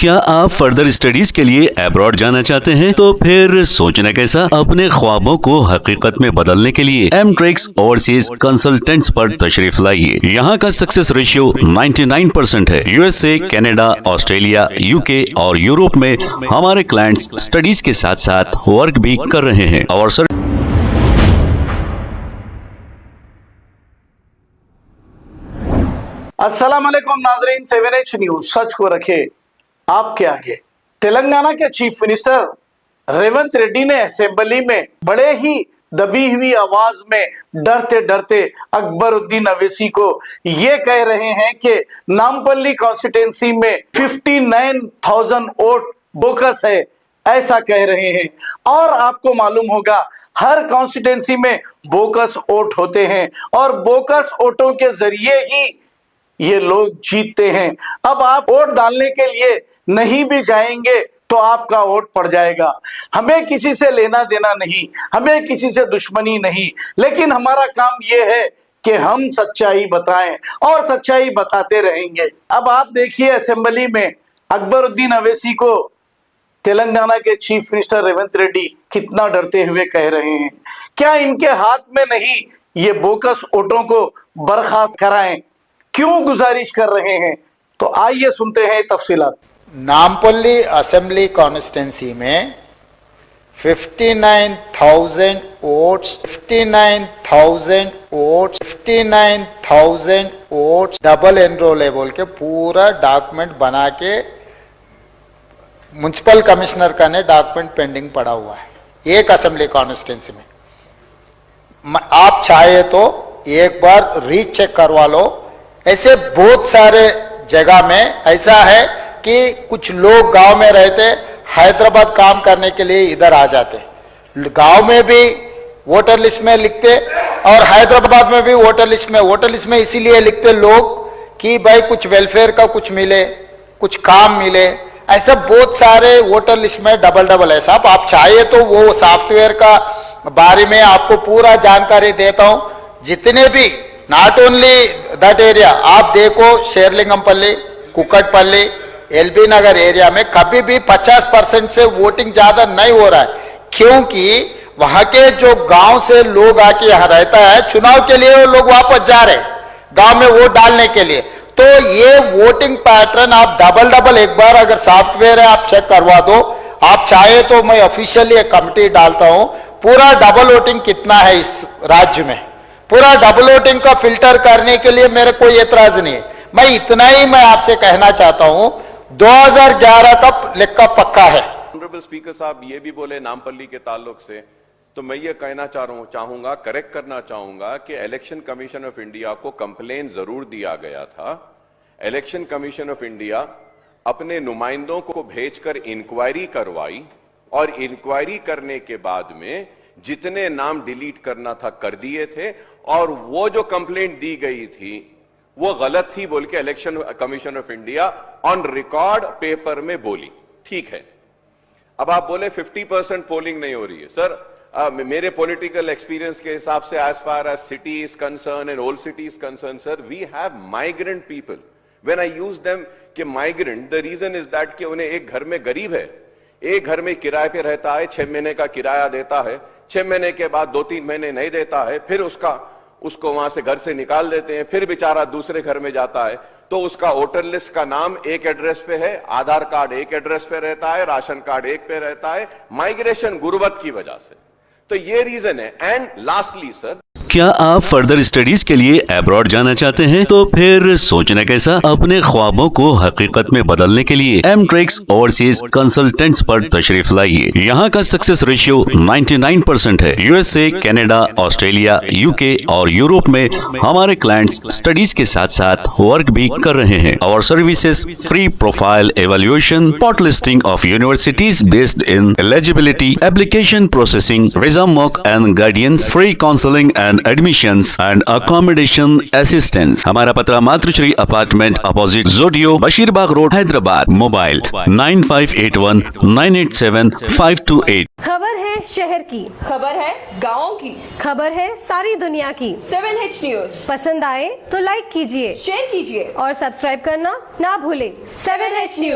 क्या आप further studies के लिए अब्रॉड जाना चाहते हैं? तो फिर सोचना कैसा, अपने ख्वाबों को हकीकत में बदलने के लिए एमट्रिक्स ओवरसीज कंसल्टेंट्स पर तशरीफ लाइए। यहाँ का सक्सेस रेशियो 99% है। यूएसए, कनाडा, ऑस्ट्रेलिया, यूके और यूरोप में हमारे क्लाइंट्स स्टडीज के साथ साथ वर्क भी कर रहे हैं और सर अस्सलाम वालेकुम नाजरीन, 7H न्यूज सच को रखे आपके आगे। तेलंगाना के चीफ मिनिस्टर रेवंत रेड्डी ने असेंबली में बड़े ही दबी हुई आवाज में डरते डरते अकबरुद्दीन अवैसी को ये कह रहे हैं कि नामपल्ली कॉन्स्टिट्यूंसी में 59,000 वोट बोकस है, ऐसा कह रहे हैं। और आपको मालूम होगा हर कॉन्स्टिट्यूंसी में बोकस वोट होते हैं और बोकस वोटों के जरिए ही ये लोग जीतते हैं। अब आप वोट डालने के लिए नहीं भी जाएंगे तो आपका वोट पड़ जाएगा। हमें किसी से लेना देना नहीं, हमें किसी से दुश्मनी नहीं, लेकिन हमारा काम यह है कि हम सच्चाई बताएं और सच्चाई बताते रहेंगे। अब आप देखिए असेंबली में अकबरुद्दीन अवैसी को तेलंगाना के चीफ मिनिस्टर रेवंत रेड्डी कितना डरते हुए कह रहे हैं। क्या इनके हाथ में नहीं ये बोकस वोटों को बर्खास्त कराएं? क्यों गुजारिश कर रहे हैं? तो आइए सुनते हैं तफसीलात। नामपल्ली असेंबली कॉन्स्टिट्यूंसी में 59,000 वोट्स 59,000 वोट्स डबल एनरोल है बोल के पूरा डॉक्यूमेंट बना के म्युनिसिपल कमिश्नर का ने डॉक्यूमेंट पेंडिंग पड़ा हुआ है एक असेंबली कॉन्स्टिट्यूंसी में। आप चाहे तो एक बार रीचेक करवा लो। ऐसे बहुत सारे जगह में ऐसा है कि कुछ लोग गांव में रहते हैदराबाद काम करने के लिए इधर आ जाते, गांव में भी वोटर लिस्ट में लिखते और हैदराबाद में भी वोटर लिस्ट में इसीलिए लिखते लोग कि भाई कुछ वेलफेयर का कुछ मिले, कुछ काम मिले। ऐसा बहुत सारे वोटर लिस्ट में डबल है साहब। आप चाहे तो वो सॉफ्टवेयर का बारे में आपको पूरा जानकारी देता हूं। जितने भी नॉट ओनली दैट एरिया, आप देखो शेरलिंगमपल्ली, कुकटपल्ली, एलबी नगर एरिया में कभी भी 50% से वोटिंग ज्यादा नहीं हो रहा है, क्योंकि वहां के जो गांव से लोग आके यहां रहता है, चुनाव के लिए वो लोग वापस जा रहे गांव में वोट डालने के लिए। तो ये वोटिंग पैटर्न आप डबल एक बार अगर सॉफ्टवेयर है आप चेक करवा दो। आप चाहे तो मैं ऑफिशियली एक कमिटी डालता हूं, पूरा डबल वोटिंग कितना है इस राज्य में, पूरा डबल वोटिंग का फिल्टर करने के लिए मेरे कोई एतराज नहीं है। मैं इतना ही मैं आपसे कहना चाहता हूं, 2011 का लेक्का पक्का है। ऑनरेबल स्पीकर साहब ये भी बोले नामपल्ली के ताल्लुक से, तो मैं ये कहना चाहूंगा, करेक्ट करना चाहूंगा कि इलेक्शन कमीशन ऑफ इंडिया को कंप्लेन जरूर दिया गया था। इलेक्शन कमीशन ऑफ इंडिया अपने नुमाइंदों को भेजकर इंक्वायरी करवाई और इंक्वायरी करने के बाद में जितने नाम डिलीट करना था कर दिए थे और वो जो कंप्लेंट दी गई थी वो गलत थी बोल के election commission of India on record paper में बोली। ठीक है, अब आप बोले 50% पोलिंग नहीं हो रही है। सर मेरे पॉलिटिकल एक्सपीरियंस के हिसाब से as far as city is concern and old city is concern, sir we have migrant people. When I use them कि migrant, the reason is that कि उन्हें एक घर में गरीब है, एक घर में किराए पे रहता है, 6 महीने का किराया देता है, 6 महीने के बाद 2-3 महीने नहीं देता है, फिर उसको वहां से घर से निकाल देते हैं, फिर बेचारा दूसरे घर में जाता है, तो उसका वोटर लिस्ट का नाम एक एड्रेस पे है, आधार कार्ड एक एड्रेस पे रहता है, राशन कार्ड एक पे रहता है, माइग्रेशन गुर्बत की वजह से। तो ये रीजन है। एंड लास्टली सर, क्या आप फर्दर स्टडीज के लिए अब्रॉड जाना चाहते हैं? तो फिर सोचना कैसा, अपने ख्वाबों को हकीकत में बदलने के लिए एमट्रिक्स ओवरसीज कंसल्टेंट्स पर तशरीफ लाइए। यहाँ का सक्सेस रेशियो 99% है। यूएसए, कनाडा, ऑस्ट्रेलिया, यूके और यूरोप में हमारे क्लाइंट्स स्टडीज के साथ साथ वर्क भी कर रहे हैं और services free profile evaluation, spot listing of universities based in eligibility, application processing, result mock and guidance, free counselling and admissions and accommodation assistance. हमारा पता मातृश्री अपार्टमेंट अपोजिट जोडियो, बशीरबाग रोड, हैदराबाद। मोबाइल 9581987528। खबर है शहर की, खबर है गाँव की, खबर है सारी दुनिया की। 7H न्यूज पसंद आए तो लाइक कीजिए, शेयर कीजिए और सब्सक्राइब करना ना भूले। 7H news.